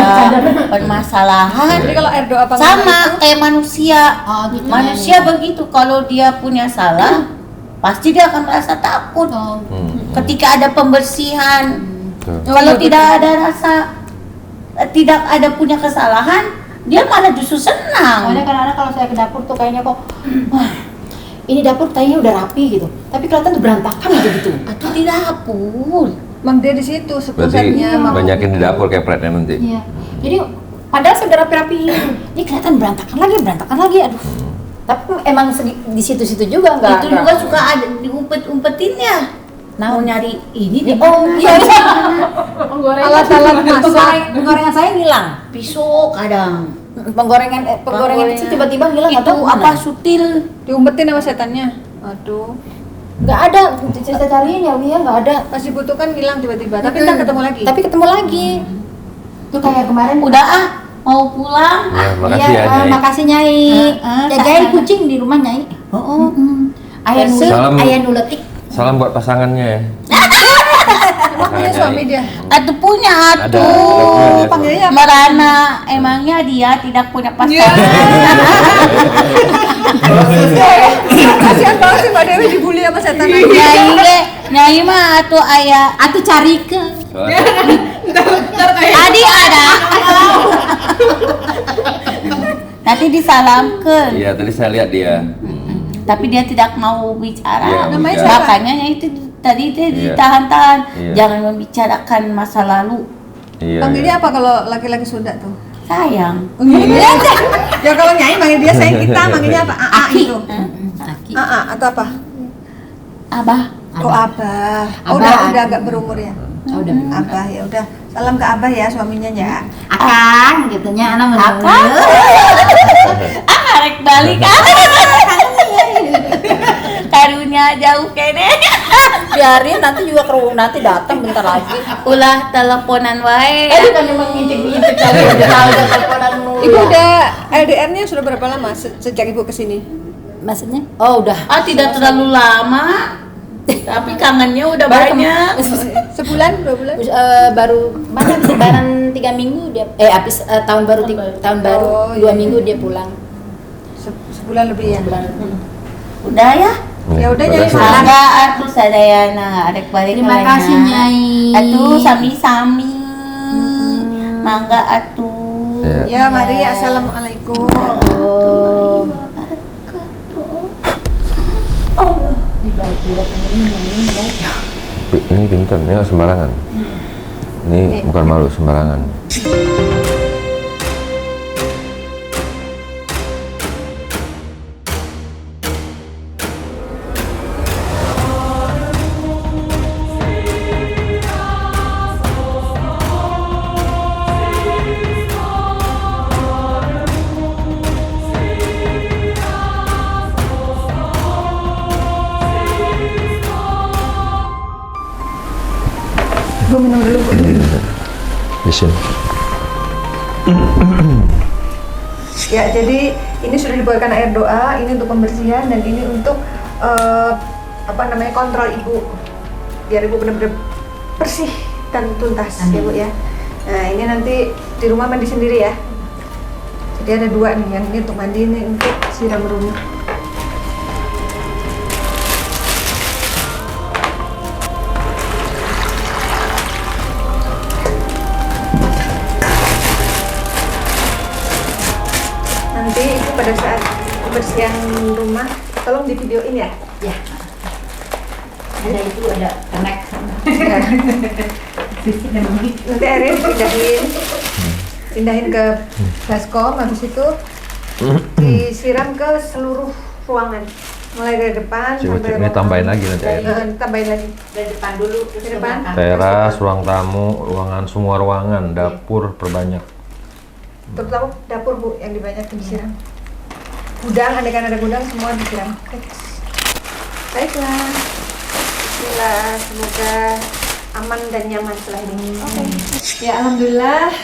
permasalahan. Jadi kalau air doa panglima Sama itu, kayak manusia. Oh, gitu, Manusia Nyai. begitu, kalau dia punya salah pasti dia akan merasa takut. Oh. Ketika ada pembersihan, Tuh. kalau iya, tidak ada rasa, tidak ada punya kesalahan, dia malah justru senang. Soalnya kadang-kadang kalau saya ke dapur tuh kayaknya kok, wah, ini dapur kayaknya udah rapi gitu. Tapi kelihatan tuh berantakan aja gitu. Atau di dapur. Mang dia di situ Berarti sepusatnya. banyakin di dapur kepretnya nanti. Iya. Jadi padahal saya udah rapi-rapi, ini kelihatan berantakan lagi, aduh. Tapi emang di situ-situ juga enggak. Itu juga suka ada diumpet-umpetin ya. Mau nyari ini di Iya. Alat-alat masak. Penggorengan saya hilang. pisau kadang. Penggorengan itu tiba-tiba hilang Itu atau apa sutil. Diumpetin sama setannya. Aduh. Nggak ada, saya cariin ya Wia, nggak ada. Pas dibutuhkan hilang tiba-tiba. Tapi ntar ketemu lagi. Tapi ketemu lagi. Itu kayak kemarin Udah mau pulang. Ya, makasih Iya, ya, Nyai. makasih Nyai. Jagain sama. kucing di rumah Nyai. Oh, Salam. Ayah nuletik. Salam buat pasangannya ya. Emang punya suami dia. Atuh punya Ada. atuh. Panggilnya apa? Merana, emangnya dia tidak punya Iya. pasangan. Kasihan banget sih Mbak Dewi dibully sama setan. Nyai mah atuh aya Atuh cari ke. Soalnya tadi ada. Nanti disalamkan, iya tadi saya lihat dia. tapi dia tidak mau bicara. Iya, Namanya bicara. siapa? Makanya itu tadi dia Iya. ditahan-tahan. Iya. Jangan membicarakan masa lalu. Iya. Panggilnya iya. apa kalau laki-laki Sunda tuh? Sayang. Iya. Ya kalau Nyai manggil dia sayang kita, manggilnya apa? Aa itu. Aki. Aa atau apa? Abah. Oh Abah. Oh, Abah. udah agak berumur ya. Oh, udah. Abah ya udah. Salam ke Abah ya suaminya ya. Akang, gitunya anak Akang. Arek balik. Karunya jauh kene. Biarin nanti juga nanti datang bentar lagi. Ulah teleponan wae. Bukan emang ngintip-ngintip kali udah tahu udah teleponan mulu. Ibu udah LDR-nya sudah berapa lama sejak Ibu kesini? Maksudnya? Oh, udah. Tidak terlalu lama. Tapi kangennya udah Baru banyak. Sebulan, 2 bulan? Baru mana lebaran 3 minggu dia habis tahun baru tahun baru Oh, 2 iya. minggu dia pulang. Sebulan lebih ya. Udah ya. Ya udah, Makasih. Nyai, salam. Mangga atuh sadayana arek balik. Terima kalian. kasih, Nyai. Atuh sami-sami. Mangga atuh. Iya. Ya, mari. Assalamualaikum. Oh. Ini pintar, ini nggak sembarangan. Ini bukan malu sembarangan. Gue minum dulu, Bu. Di sini. Ya, jadi ini sudah dibuatkan air doa, ini untuk pembersihan dan ini untuk kontrol Ibu. Biar Ibu benar-benar bersih dan tuntas ya, Bu ya. Nah, ini nanti di rumah mandi sendiri ya. Jadi ada 2 nih, yang ini untuk mandi, ini untuk siram rumah. pembersihan rumah, tolong di videoin ya. Ya. Ada itu ada connect. Nanti airnya pindahin ke baskom, habis itu disiram ke seluruh ruangan, mulai dari depan sampai Ini tambahin lagi nanti airnya. Tambahin lagi Dari depan dulu terus Di depan. belakang. Teras, ruang tamu, ruangan, semua ruangan, dapur perbanyak. terutama dapur Bu yang dibanyakin disiram. Gudang, andaikan ada gudang semua disiram. Baiklah. Bismillah, semoga aman dan nyaman setelah ini. Ya alhamdulillah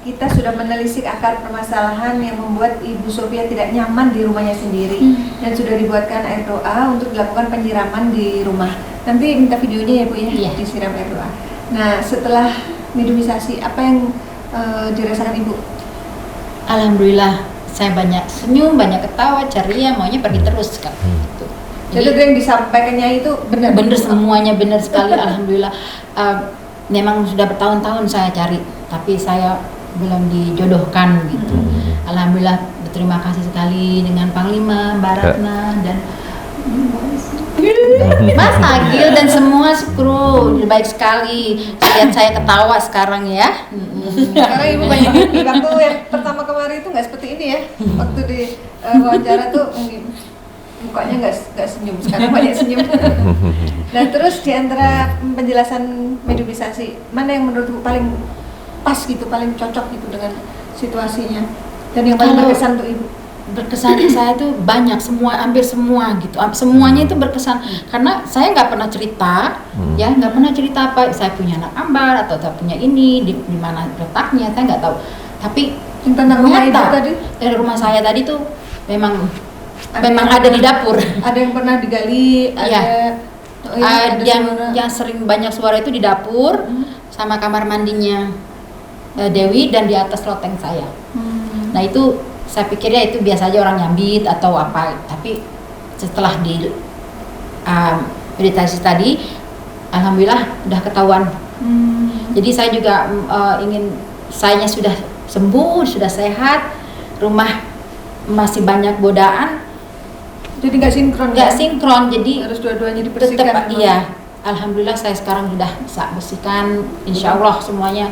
kita sudah menelisik akar permasalahan yang membuat Ibu Sofia tidak nyaman di rumahnya sendiri dan sudah dibuatkan air doa untuk dilakukan penyiraman di rumah. Nanti minta videonya ya Bu ya, Iya. disiram air doa. Nah setelah mediumisasi apa yang dirasakan Ibu? Alhamdulillah saya banyak senyum, banyak ketawa, ceria, maunya pergi terus kan. Gitu. Jadi itu yang disampaikannya itu benar? Bener semuanya benar sekali. Alhamdulillah. Memang sudah bertahun-tahun saya cari, tapi saya belum dijodohkan gitu. Alhamdulillah berterima kasih sekali dengan Panglima, Mbak Ratna dan Mas Agil dan semua kru baik sekali. Lihat saya ketawa sekarang ya. Karena Ibu banyak mimpi. Waktu yang pertama kemarin itu nggak seperti ini ya. Waktu di wawancara tuh mukanya nggak senyum, sekarang banyak senyum. Nah terus di antara penjelasan mediumisasi, mana yang menurut Bu paling pas gitu, paling cocok gitu dengan situasinya dan yang paling Kalau berkesan untuk Ibu? Berkesan saya itu banyak, semua, hampir semua gitu, semuanya itu berkesan karena saya nggak pernah cerita, ya nggak pernah cerita apa saya punya anak ambar atau saya punya ini di mana letaknya saya nggak tahu, tapi Tentang rumah Ibu ternyata tadi? dari rumah saya tadi tuh memang yang ada di dapur. Ada yang pernah digali, ada, Iya. oh iya, ada suara. Yang sering banyak suara itu di dapur sama kamar mandinya Dewi dan di atas loteng saya. Nah itu saya pikir ya itu biasa aja orang nyambit atau apa, tapi setelah di meditasi tadi, alhamdulillah udah ketahuan. Jadi saya juga sayanya sudah sembuh, sudah sehat, rumah masih banyak godaan, Jadi nggak sinkron nggak ya? sinkron, jadi Harus dua-duanya dibersihkan. tetap iya. Alhamdulillah saya sekarang sudah bisa bersihkan, insya Allah semuanya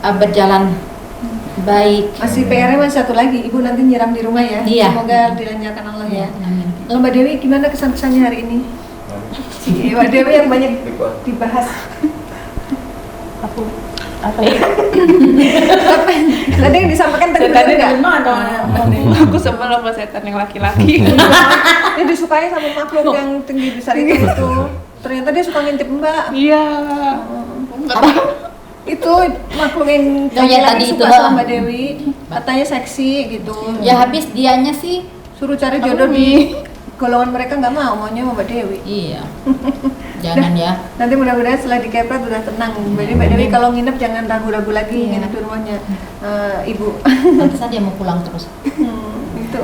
berjalan baik. Masih PR-nya masih satu lagi, Ibu nanti nyiram di rumah ya. Iya. Semoga dilancarkan Allah ya. Amin. Lalu Mbak Dewi gimana kesan-kesannya hari ini? Mbak Dewi yang banyak dibahas. Apa ya? Tadi yang disampaikan tadi Setan benar di nggak? rumah dong. Aku sebel sama setan yang laki-laki. Dia disukai sama makhluk yang tinggi besar itu. Ternyata dia suka ngintip Mbak. Iya. Nggak tahu. Itu makhluk yang ya, laki-laki tadi suka itu, sama Mbak Dewi. Katanya seksi gitu. Ya habis dianya sih, Suruh cari jodoh di golongan mereka nggak maunya sama Mbak Dewi. iya. Jangan ya. Nanti mudah-mudahan setelah dikepret udah tenang. Jadi Mbak Dewi kalau nginep jangan ragu-ragu lagi nginep di rumahnya Ibu. Pantesan dia mau pulang terus. Itu.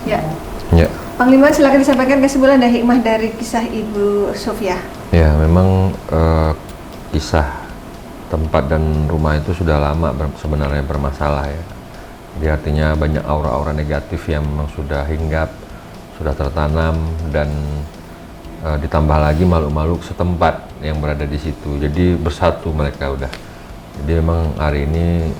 Ya. Ya, Panglima silakan disampaikan kesimpulan dan hikmah dari kisah Ibu Sofia. ya memang kisah tempat dan rumah itu sudah lama sebenarnya bermasalah ya. Jadi artinya banyak aura-aura negatif yang memang sudah hinggap, sudah tertanam dan ditambah lagi makhluk-makhluk setempat yang berada di situ. Jadi bersatu mereka udah. Jadi memang hari ini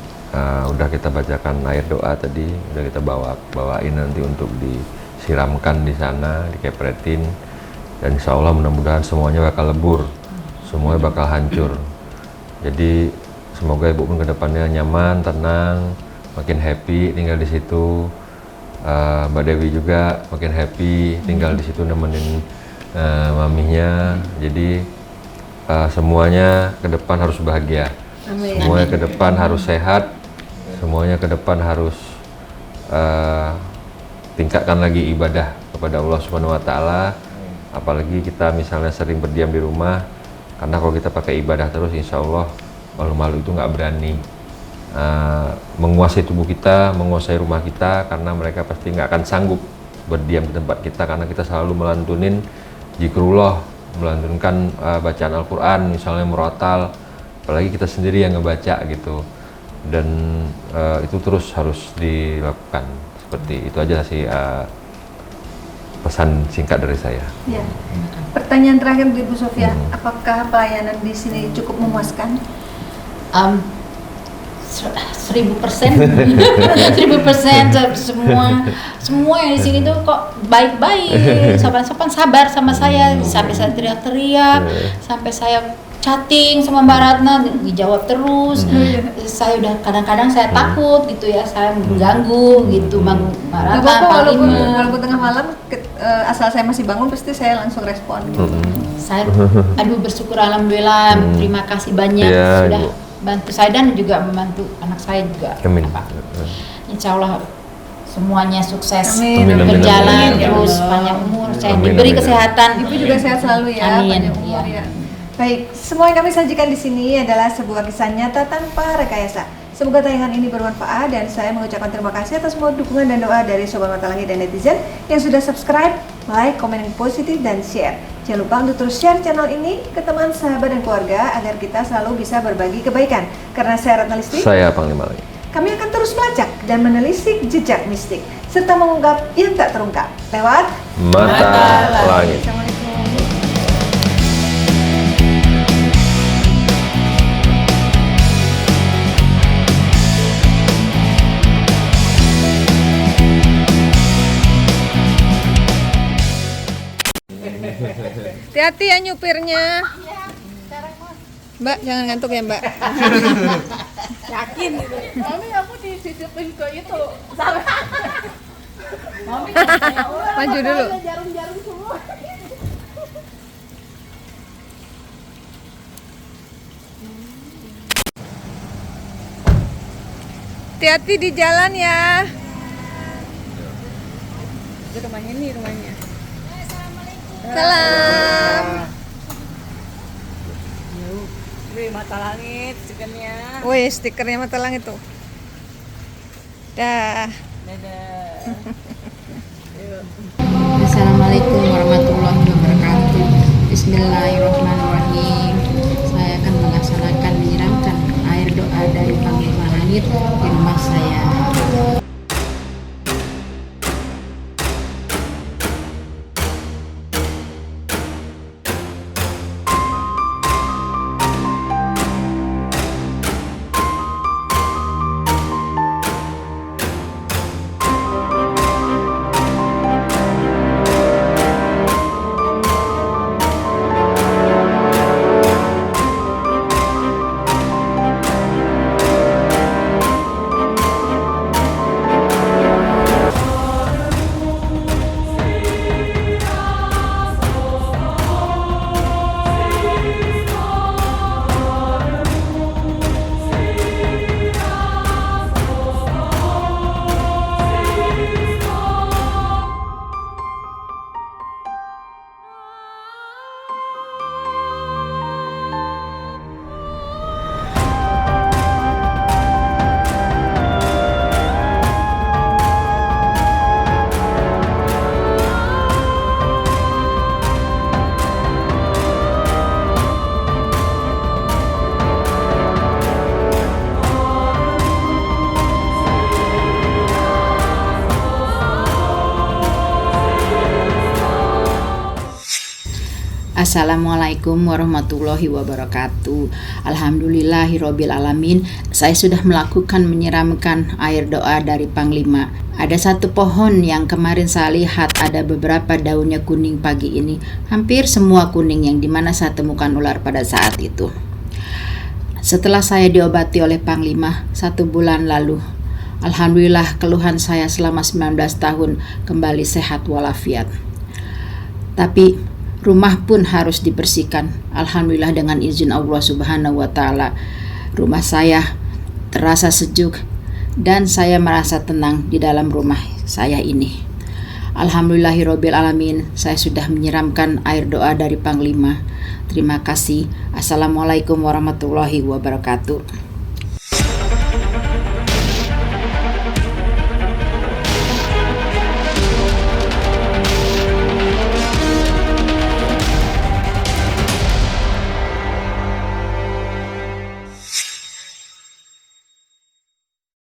udah kita bacakan air doa tadi, udah kita bawain nanti untuk disiramkan di sana, dikepretin, dan insya Allah mudah-mudahan semuanya bakal lebur, semuanya bakal hancur. Jadi semoga Ibu pun kedepannya nyaman, tenang, makin happy tinggal di situ. Mbak Dewi juga makin happy tinggal di situ nemenin maminya. Jadi semuanya ke depan harus bahagia. Amin. Semuanya ke depan harus sehat. Semuanya ke depan harus tingkatkan lagi ibadah kepada Allah Subhanahu wa taala. Apalagi kita misalnya sering berdiam di rumah, karena kalau kita pakai ibadah terus insya Allah malu-malu itu nggak berani menguasai tubuh kita, menguasai rumah kita, karena mereka pasti nggak akan sanggup berdiam di tempat kita, karena kita selalu melantunin zikrullah, melantunkan bacaan Al-Quran, misalnya murotal, apalagi kita sendiri yang ngebaca gitu, dan itu terus harus dilakukan Seperti itu aja sih pesan singkat dari saya. Ya. Pertanyaan terakhir Bu Sofia, apakah pelayanan di sini cukup memuaskan? 1000%, 1000% semua yang di sini tuh kok baik-baik, sopan-sopan, sabar sama saya, sampai saya teriak-teriak, sampai saya chatting sama Mbak Ratna dijawab terus. Saya udah kadang-kadang saya takut gitu ya, saya mengganggu gitu Mbak Gak Ratna, apa-apa, Pak Lima. walaupun tengah malam, asal saya masih bangun pasti saya langsung respon. Gitu. Saya bersyukur alhamdulillah, terima kasih banyak Ya, sudah Ibu. bantu saya dan juga membantu anak saya juga. Amin. Insya Allah semuanya sukses, Amin. Amin, amin, berjalan amin. terus panjang umur, saya Amin, diberi amin. kesehatan. Ibu juga sehat selalu ya, Amin, panjang umur iya. ya. Baik, semua yang kami sajikan di sini adalah sebuah kisah nyata tanpa rekayasa. Semoga tayangan ini bermanfaat dan saya mengucapkan terima kasih atas semua dukungan dan doa dari Sobat Mata Langit dan netizen yang sudah subscribe, like, komen yang positif, dan share. Jangan lupa untuk terus share channel ini ke teman, sahabat, dan keluarga agar kita selalu bisa berbagi kebaikan. Karena saya Ratna Listri, Saya Panglima Langit. kami akan terus melacak dan menelisik jejak mistik serta mengungkap yang tak terungkap lewat Mata Langit. Assalamualaikum. Hati-hati ya nyupirnya. Mbak, jangan ngantuk ya Mbak. Yakin gitu. Mami aku dititipin ke itu. Mami Maju dulu. jarum-jarum semua. Hati-hati di jalan ya. Itu rumahnya nih rumahnya. Salam. Beli Mata Langit stikernya. Wih, stikernya Mata Langit tuh. Dah. Assalamualaikum warahmatullahi wabarakatuh. Bismillahirrahmanirrahim. Saya akan melaksanakan menyiramkan air doa dari Panglima Langit di rumah saya. Assalamualaikum warahmatullahi wabarakatuh. Alhamdulillahirabbil alamin. Saya sudah melakukan menyiramkan air doa dari Panglima. Ada satu pohon yang kemarin saya lihat ada beberapa daunnya kuning pagi ini. Hampir semua kuning yang dimana saya temukan ular pada saat itu. Setelah saya diobati oleh Panglima 1 bulan lalu, alhamdulillah keluhan saya selama 19 tahun kembali sehat walafiat. Tapi rumah pun harus dibersihkan. Alhamdulillah dengan izin Allah Subhanahu wa taala, rumah saya terasa sejuk dan saya merasa tenang di dalam rumah saya ini. Alhamdulillahirabbil alamin, saya sudah menyiramkan air doa dari Panglima. Terima kasih. Assalamualaikum warahmatullahi wabarakatuh.